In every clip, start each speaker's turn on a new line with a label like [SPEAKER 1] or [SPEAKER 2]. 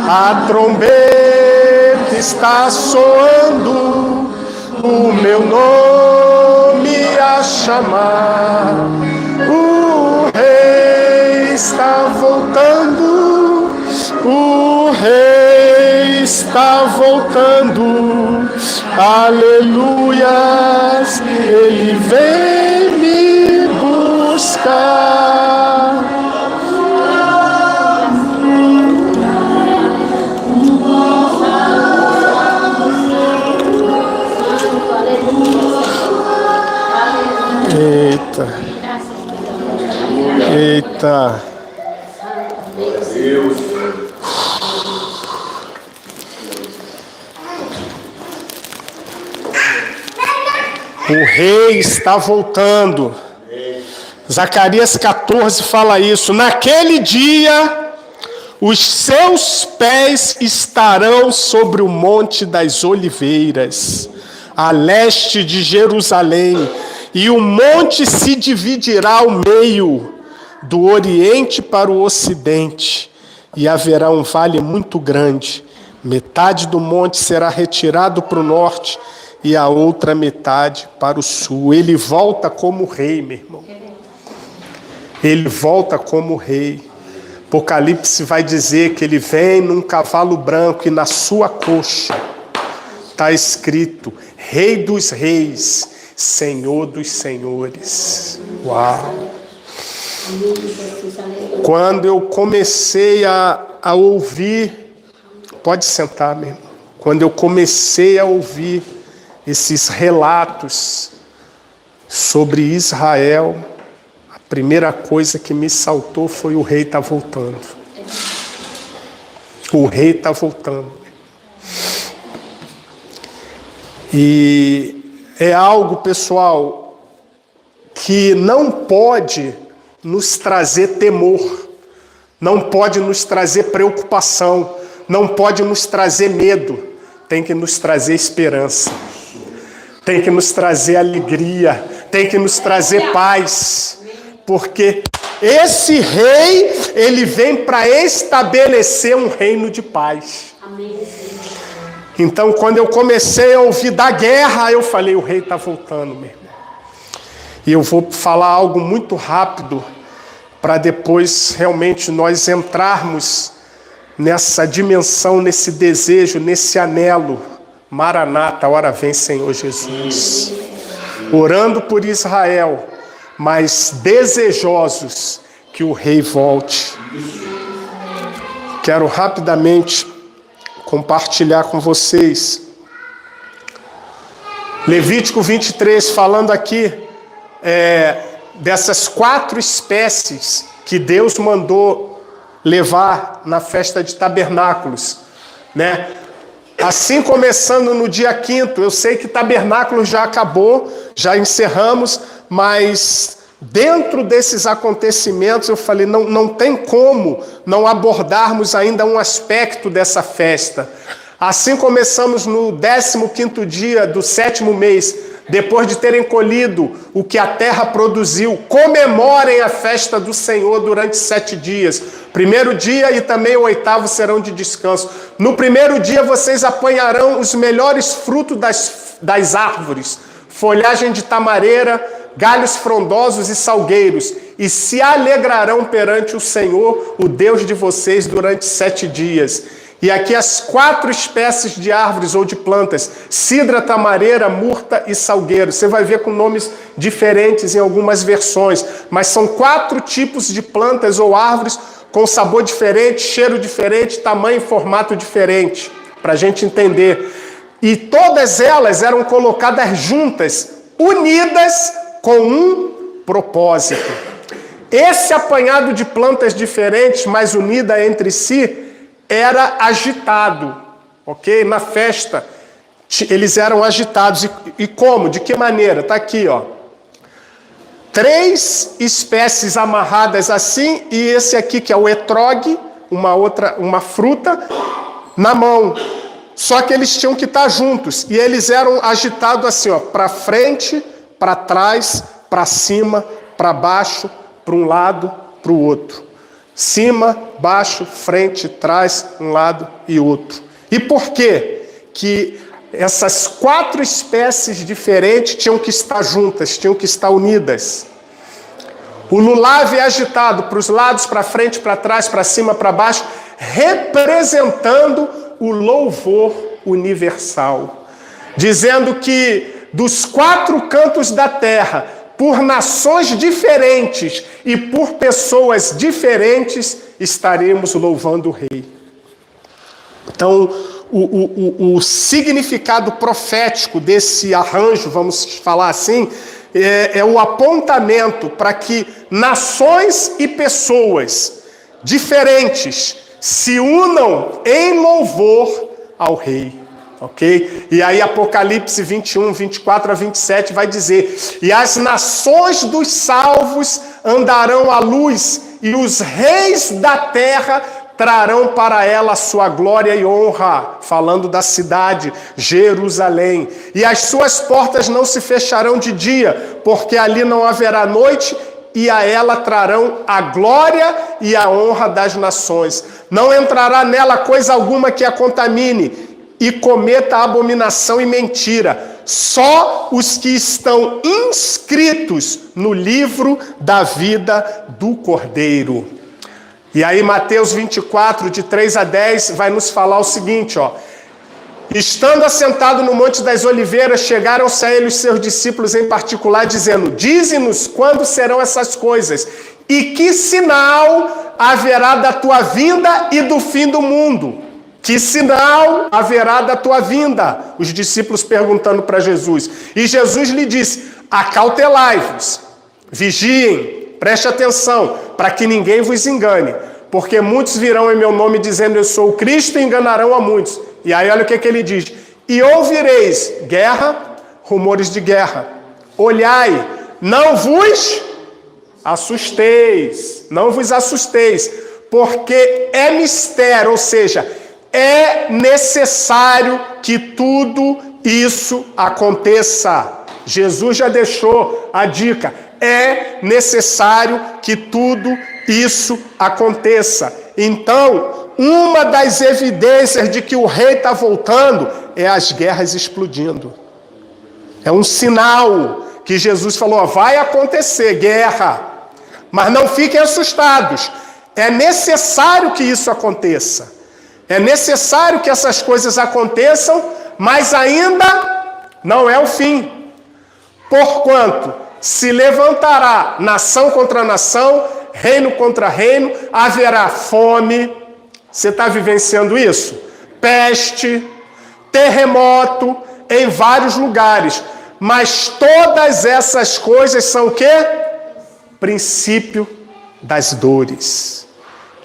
[SPEAKER 1] A trombeta está soando, o meu nome a chamar. O rei está voltando, o rei está voltando. Aleluias, ele vem me buscar. Eita. Eita. O rei está voltando. Zacarias 14 fala isso. Naquele dia, os seus pés estarão sobre o Monte das Oliveiras, a leste de Jerusalém, e o monte se dividirá ao meio, do oriente para o ocidente, e haverá um vale muito grande. Metade do monte será retirado para o norte, e a outra metade para o sul. Ele volta como rei, meu irmão. Ele volta como rei. Apocalipse vai dizer que ele vem num cavalo branco e na sua coxa está escrito: Rei dos Reis, Senhor dos Senhores. Uau! Quando eu comecei a ouvir, pode sentar, meu irmão. Quando eu comecei a ouvir esses relatos sobre Israel, a primeira coisa que me saltou foi: o rei está voltando. O rei está voltando. E é algo, pessoal, que não pode nos trazer temor, não pode nos trazer preocupação, não pode nos trazer medo, tem que nos trazer esperança, tem que nos trazer alegria, tem que nos trazer paz, porque esse rei, ele vem para estabelecer um reino de paz. Então, quando eu comecei a ouvir da guerra, eu falei: o rei está voltando, meu irmão. E eu vou falar algo muito rápido, para depois realmente nós entrarmos nessa dimensão, nesse desejo, nesse anelo. Maranata, hora vem, Senhor Jesus. Orando por Israel, mas desejosos que o rei volte. Quero rapidamente compartilhar com vocês Levítico 23, falando aqui dessas 4 espécies que Deus mandou levar na festa de tabernáculos, né? Assim, começando no dia 5º, eu sei que tabernáculo já acabou, já encerramos, mas dentro desses acontecimentos eu falei: não tem como não abordarmos ainda um aspecto dessa festa. Assim, começamos no 15º dia do 7º mês, depois de terem colhido o que a terra produziu. Comemorem a festa do Senhor durante 7 dias. Primeiro dia e também o 8º serão de descanso. No primeiro dia vocês apanharão os melhores frutos das árvores, folhagem de tamareira, galhos frondosos e salgueiros, e se alegrarão perante o Senhor, o Deus de vocês, durante 7 dias. E aqui as 4 espécies de árvores ou de plantas: cidra, tamareira, murta e salgueiro. Você vai ver com nomes diferentes em algumas versões, mas são 4 tipos de plantas ou árvores com sabor diferente, cheiro diferente, tamanho e formato diferente, para a gente entender. E todas elas eram colocadas juntas, unidas com um propósito. Esse apanhado de plantas diferentes, mas unidas entre si, era agitado, ok? Na festa, eles eram agitados. E como? De que maneira? Está aqui, ó. 3 espécies amarradas assim, e esse aqui que é o etrogue, uma fruta, na mão. Só que eles tinham que estar juntos, e eles eram agitados assim, ó, para frente, para trás, para cima, para baixo, para um lado, para o outro. Cima, baixo, frente, trás, um lado e outro. E por quê que essas 4 espécies diferentes tinham que estar juntas, tinham que estar unidas? O lulav é agitado para os lados, para frente, para trás, para cima, para baixo, representando o louvor universal, dizendo que dos 4 cantos da terra, por nações diferentes e por pessoas diferentes, estaremos louvando o Rei. Então, o significado profético desse arranjo, vamos falar assim, é o apontamento para que nações e pessoas diferentes se unam em louvor ao Rei. Ok? E aí Apocalipse 21, 24 a 27 vai dizer: e as nações dos salvos andarão à luz, e os reis da terra trarão para ela a sua glória e honra, falando da cidade, Jerusalém. E as suas portas não se fecharão de dia, porque ali não haverá noite, e a ela trarão a glória e a honra das nações. Não entrará nela coisa alguma que a contamine, e cometa abominação e mentira. Só os que estão inscritos no livro da vida do Cordeiro. E aí Mateus 24, de 3 a 10, vai nos falar o seguinte, ó. Estando assentado no Monte das Oliveiras, chegaram-se a ele os seus discípulos em particular, dizendo: dize-nos quando serão essas coisas, e que sinal haverá da tua vinda e do fim do mundo? Que sinal haverá da tua vinda? Os discípulos perguntando para Jesus. E Jesus lhe disse: acautelai-vos, vigiem, preste atenção, para que ninguém vos engane, porque muitos virão em meu nome dizendo eu sou o Cristo e enganarão a muitos. E aí olha o que ele diz: e ouvireis guerra, rumores de guerra. Olhai, não vos assusteis, não vos assusteis, porque é mistério, ou seja, é necessário que tudo isso aconteça. Jesus já deixou a dica: é necessário que tudo isso aconteça. Então, uma das evidências de que o rei está voltando é as guerras explodindo. É um sinal que Jesus falou: vai acontecer guerra, mas não fiquem assustados. É necessário que isso aconteça. É necessário que essas coisas aconteçam, mas ainda não é o fim. Porquanto se levantará nação contra nação, reino contra reino, haverá fome. Você está vivenciando isso? Peste, terremoto em vários lugares. Mas todas essas coisas são o quê? Princípio das dores.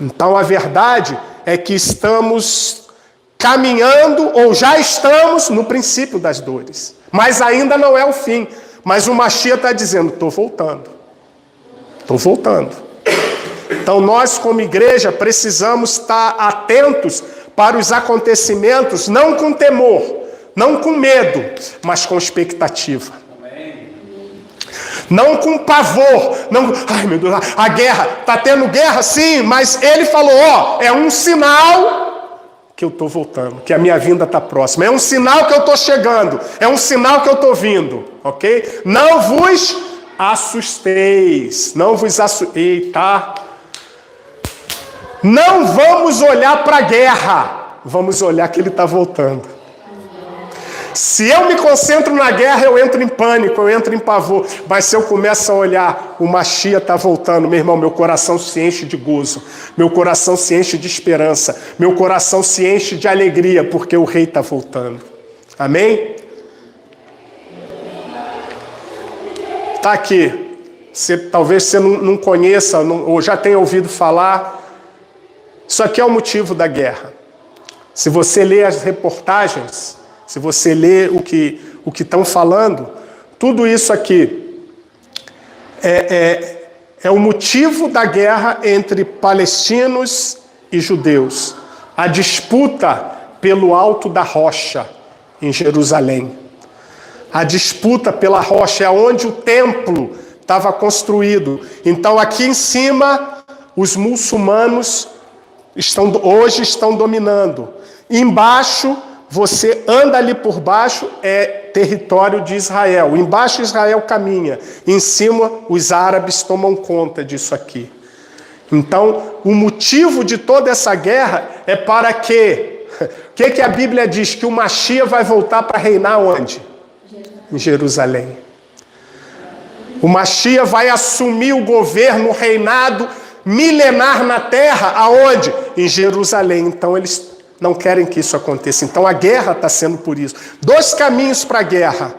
[SPEAKER 1] Então a verdade é que estamos caminhando, ou já estamos, no princípio das dores. Mas ainda não é o fim. Mas o Mashiach está dizendo: estou voltando. Estou voltando. Então nós, como igreja, precisamos estar atentos para os acontecimentos, não com temor, não com medo, mas com expectativa. Não com pavor, não, ai meu Deus, a guerra, está tendo guerra sim, mas ele falou, ó, é um sinal que eu estou voltando, que a minha vinda está próxima, é um sinal que eu estou chegando, é um sinal que eu estou vindo, ok? Não vos assusteis, não vos assusteis, eita, não vamos olhar para a guerra, vamos olhar que ele está voltando. Se eu me concentro na guerra, eu entro em pânico, eu entro em pavor. Mas se eu começo a olhar, o Mashiach está voltando, meu irmão, meu coração se enche de gozo, meu coração se enche de esperança, meu coração se enche de alegria, porque o Rei está voltando. Amém? Está aqui. Talvez você não conheça, ou já tenha ouvido falar. Isso aqui é o motivo da guerra. Se você ler as reportagens, se você ler o que estão falando, tudo isso aqui é o motivo da guerra entre palestinos e judeus. A disputa pelo Alto da Rocha, em Jerusalém. A disputa pela rocha é onde o templo estava construído. Então, aqui em cima, os muçulmanos hoje estão dominando. Embaixo, você anda ali por baixo, é território de Israel. Embaixo Israel caminha. Em cima, os árabes tomam conta disso aqui. Então, o motivo de toda essa guerra é para que... O que a Bíblia diz? Que o Mashiach vai voltar para reinar onde? Em Jerusalém. O Mashiach vai assumir o governo, o reinado milenar na terra, aonde? Em Jerusalém. Então eles não querem que isso aconteça. Então a guerra está sendo por isso. 2 caminhos para a guerra.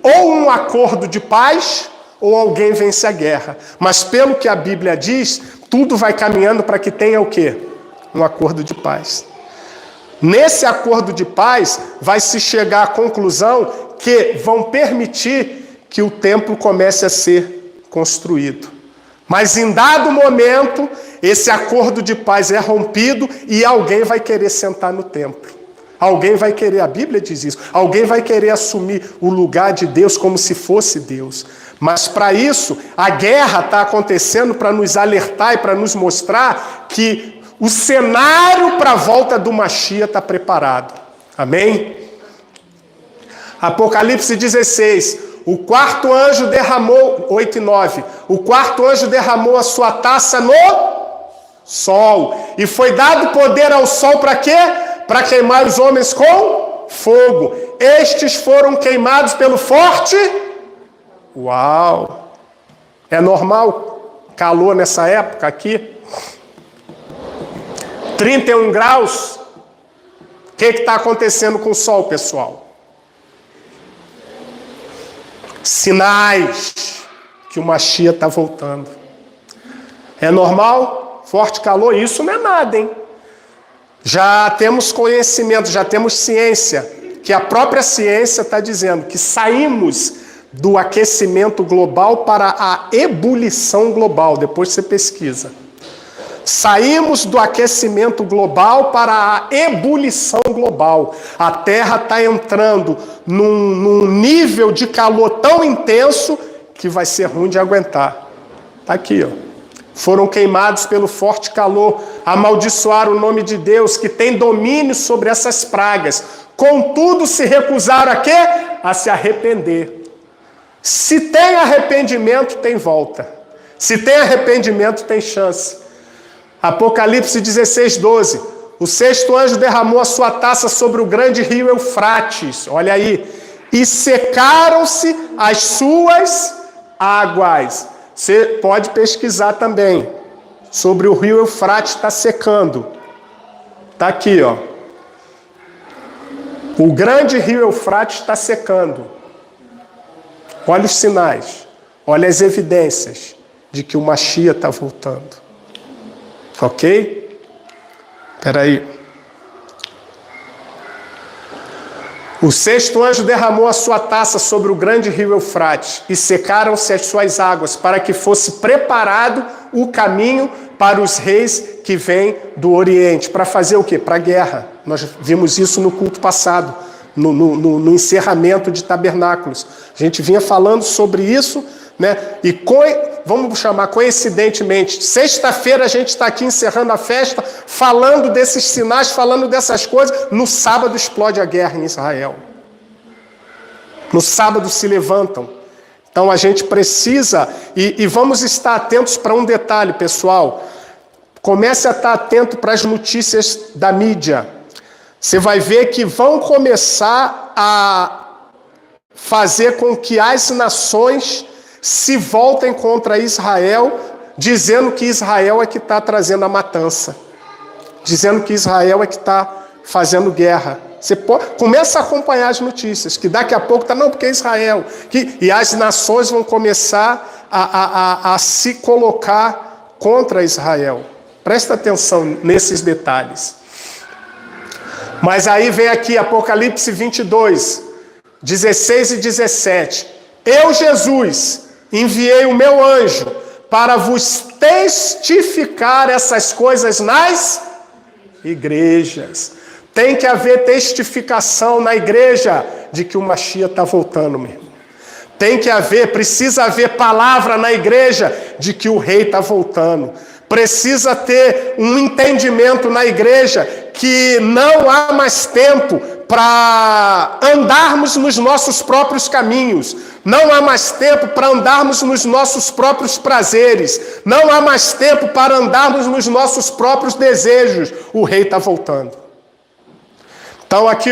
[SPEAKER 1] Ou um acordo de paz, ou alguém vence a guerra. Mas pelo que a Bíblia diz, tudo vai caminhando para que tenha o quê? Um acordo de paz. Nesse acordo de paz, vai se chegar à conclusão que vão permitir que o templo comece a ser construído. Mas em dado momento, esse acordo de paz é rompido e alguém vai querer sentar no templo. Alguém vai querer, a Bíblia diz isso, alguém vai querer assumir o lugar de Deus como se fosse Deus. Mas para isso, a guerra está acontecendo para nos alertar e para nos mostrar que o cenário para a volta do Mashiach está preparado. Amém? Apocalipse 16. O quarto anjo derramou, 8 e 9, o quarto anjo derramou a sua taça no sol. E foi dado poder ao sol para quê? Para queimar os homens com fogo. Estes foram queimados pelo forte. Uau! É normal calor nessa época aqui? 31 graus. O que está acontecendo com o sol, pessoal? Sinais que o Mashiach está voltando. É normal? Forte calor? Isso não é nada, hein? Já temos conhecimento, já temos ciência, que a própria ciência está dizendo que saímos do aquecimento global para a ebulição global. Depois você pesquisa. Saímos do aquecimento global para a ebulição global. A Terra está entrando num nível de calor tão intenso que vai ser ruim de aguentar. Está aqui, ó. Foram queimados pelo forte calor, amaldiçoaram o nome de Deus, que tem domínio sobre essas pragas. Contudo, se recusaram a quê? A se arrepender. Se tem arrependimento, tem volta. Se tem arrependimento, tem chance. Apocalipse 16, 12. O sexto anjo derramou a sua taça sobre o grande rio Eufrates. Olha aí. E secaram-se as suas águas. Você pode pesquisar também sobre o rio Eufrates está secando. Está aqui, ó. O grande rio Eufrates está secando. Olha os sinais. Olha as evidências de que o Mashiach está voltando. Ok? Espera aí. O sexto anjo derramou a sua taça sobre o grande rio Eufrates e secaram-se as suas águas para que fosse preparado o caminho para os reis que vêm do Oriente. Para fazer o quê? Para a guerra. Nós vimos isso no culto passado, no encerramento de tabernáculos. A gente vinha falando sobre isso, né? E vamos chamar coincidentemente, sexta-feira a gente está aqui encerrando a festa, falando desses sinais, falando dessas coisas. No sábado explode a guerra em Israel. No sábado se levantam. Então a gente precisa, e vamos estar atentos para um detalhe, pessoal. Comece a estar atento para as notícias da mídia. Você vai ver que vão começar a fazer com que as nações se voltem contra Israel, dizendo que Israel é que está trazendo a matança, dizendo que Israel é que está fazendo guerra. Você começa a acompanhar as notícias, que daqui a pouco não, porque é Israel, e as nações vão começar a se colocar contra Israel. Presta atenção nesses detalhes. Mas aí vem aqui Apocalipse 22, 16 e 17. Eu, Jesus, enviei o meu anjo para vos testificar essas coisas nas igrejas. Tem que haver testificação na igreja de que o Mashiach está voltando, meu irmão. Precisa haver palavra na igreja de que o rei está voltando. Precisa ter um entendimento na igreja que não há mais tempo para andarmos nos nossos próprios caminhos. Não há mais tempo para andarmos nos nossos próprios prazeres. Não há mais tempo para andarmos nos nossos próprios desejos. O rei está voltando. Então aqui,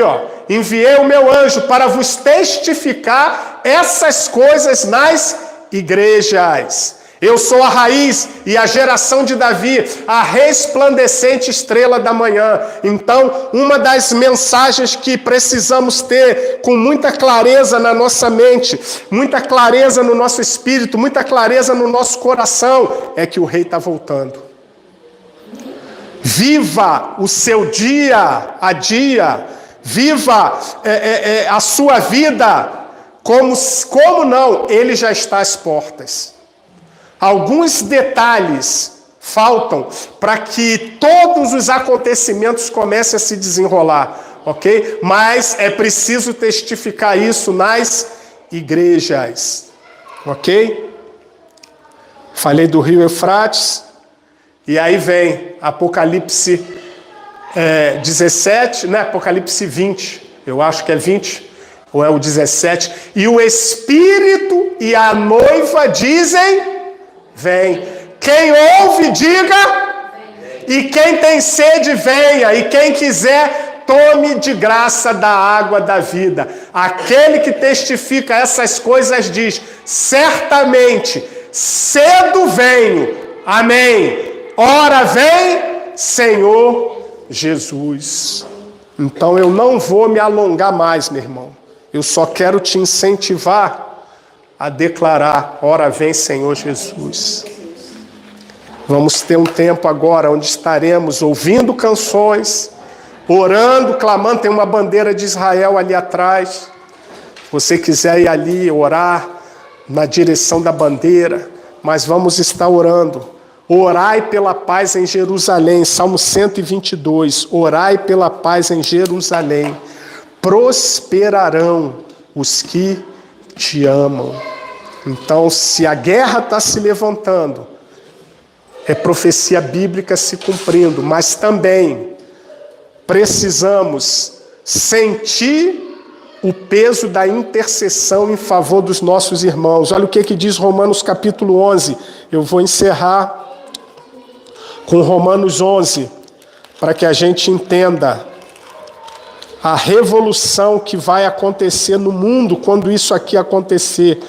[SPEAKER 1] enviei o meu anjo para vos testificar essas coisas nas igrejas. Eu sou a raiz e a geração de Davi, a resplandecente estrela da manhã. Então, uma das mensagens que precisamos ter com muita clareza na nossa mente, muita clareza no nosso espírito, muita clareza no nosso coração, é que o rei está voltando. Viva o seu dia a dia, viva a sua vida, como não, ele já está às portas. Alguns detalhes faltam para que todos os acontecimentos comecem a se desenrolar, ok? Mas é preciso testificar isso nas igrejas, ok? Falei do rio Eufrates, e aí vem Apocalipse 17, né? Apocalipse 20, eu acho que é 20, ou é o 17. E o Espírito e a noiva dizem... Vem. Quem ouve, diga. E quem tem sede, venha. E quem quiser, tome de graça da água da vida. Aquele que testifica essas coisas diz: certamente, cedo venho. Amém. Ora vem, Senhor Jesus. Então eu não vou me alongar mais, meu irmão. Eu só quero te incentivar a declarar: ora vem, Senhor Jesus. Vamos ter um tempo agora onde estaremos ouvindo canções, orando, clamando. Tem uma bandeira de Israel ali atrás. Se você quiser ir ali orar na direção da bandeira, mas vamos estar orando. Orai pela paz em Jerusalém, Salmo 122. Orai pela paz em Jerusalém. Prosperarão os que te amam. Então, se a guerra está se levantando, é profecia bíblica se cumprindo, mas também precisamos sentir o peso da intercessão em favor dos nossos irmãos. Olha o que diz Romanos capítulo 11. Eu vou encerrar com Romanos 11, para que a gente entenda a revolução que vai acontecer no mundo quando isso aqui acontecer.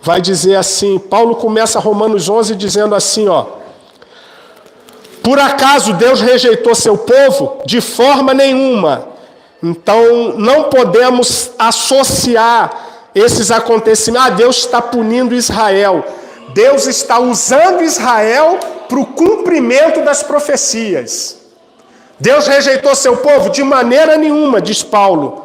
[SPEAKER 1] Vai dizer assim, Paulo começa Romanos 11 dizendo assim, por acaso Deus rejeitou seu povo? De forma nenhuma. Então não podemos associar esses acontecimentos. Deus está punindo Israel. Deus está usando Israel para o cumprimento das profecias. Deus rejeitou seu povo? De maneira nenhuma, diz Paulo.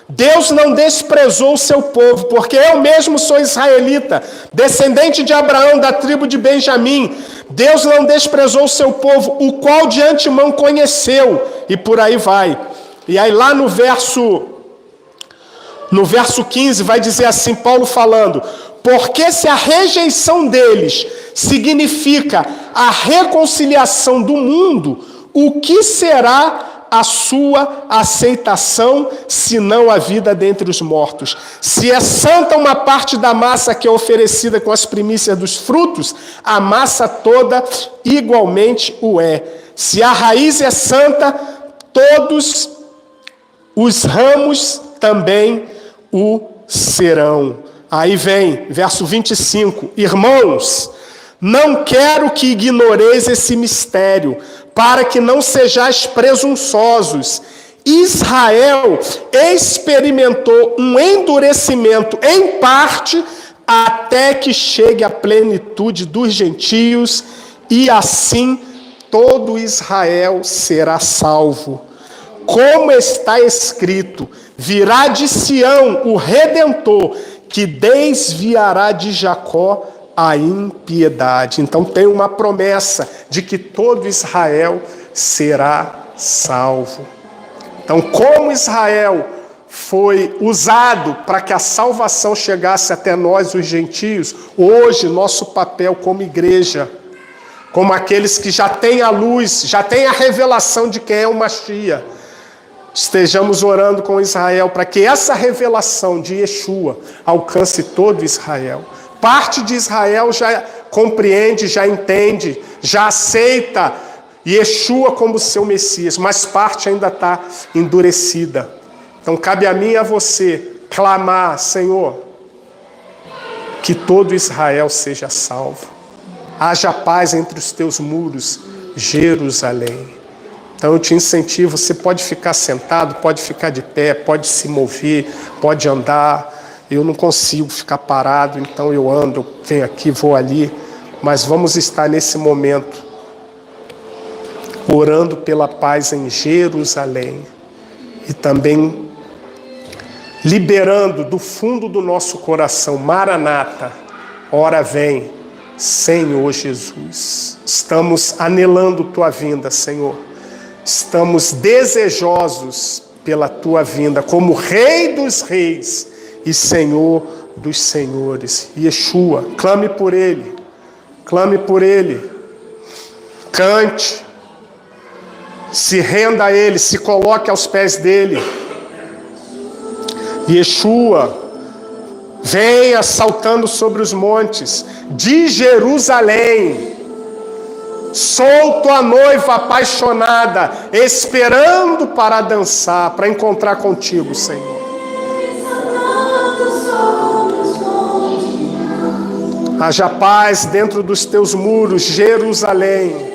[SPEAKER 1] Deus não desprezou o seu povo, porque eu mesmo sou israelita, descendente de Abraão, da tribo de Benjamim. Deus não desprezou o seu povo, o qual de antemão conheceu, e por aí vai. E aí lá no verso 15 vai dizer assim, Paulo falando: porque se a rejeição deles significa a reconciliação do mundo, o que será a sua aceitação, se não a vida dentre os mortos? Se é santa uma parte da massa que é oferecida com as primícias dos frutos, a massa toda igualmente o é. Se a raiz é santa, todos os ramos também o serão. Aí vem, verso 25. Irmãos, não quero que ignoreis esse mistério, para que não sejais presunçosos. Israel experimentou um endurecimento em parte, até que chegue a plenitude dos gentios, e assim todo Israel será salvo. Como está escrito: virá de Sião o Redentor, que desviará de Jacó a impiedade. Então tem uma promessa de que todo Israel será salvo. Então, como Israel foi usado para que a salvação chegasse até nós, os gentios, hoje nosso papel como igreja como aqueles que já têm a luz, já têm a revelação de quem é o Mashiach. Estejamos orando com Israel para que essa revelação de Yeshua alcance todo Israel. Parte de Israel já compreende, já entende, já aceita Yeshua como seu Messias, mas parte ainda está endurecida. Então cabe a mim e a você clamar, Senhor, que todo Israel seja salvo. Haja paz entre os teus muros, Jerusalém. Então eu te incentivo, você pode ficar sentado, pode ficar de pé, pode se mover, pode andar. Eu não consigo ficar parado, então eu ando, eu venho aqui, vou ali. Mas vamos estar nesse momento, orando pela paz em Jerusalém. E também liberando do fundo do nosso coração, Maranata, ora vem, Senhor Jesus. Estamos anelando tua vinda, Senhor. Estamos desejosos pela tua vinda, como Rei dos Reis e Senhor dos Senhores. Yeshua, clame por Ele, cante, se renda a Ele, se coloque aos pés dEle. Yeshua, venha saltando sobre os montes de Jerusalém. Sou tua noiva apaixonada, esperando para dançar, para encontrar contigo, Senhor. Haja paz dentro dos teus muros, Jerusalém.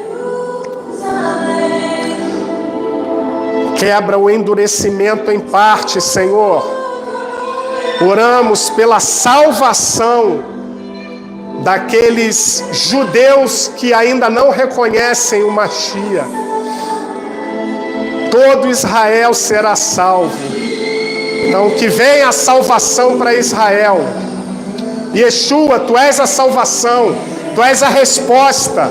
[SPEAKER 1] Quebra o endurecimento em parte, Senhor. Oramos pela salvação daqueles judeus que ainda não reconhecem o Mashiach. Todo Israel será salvo. Então que venha a salvação para Israel. Yeshua, tu és a salvação, tu és a resposta.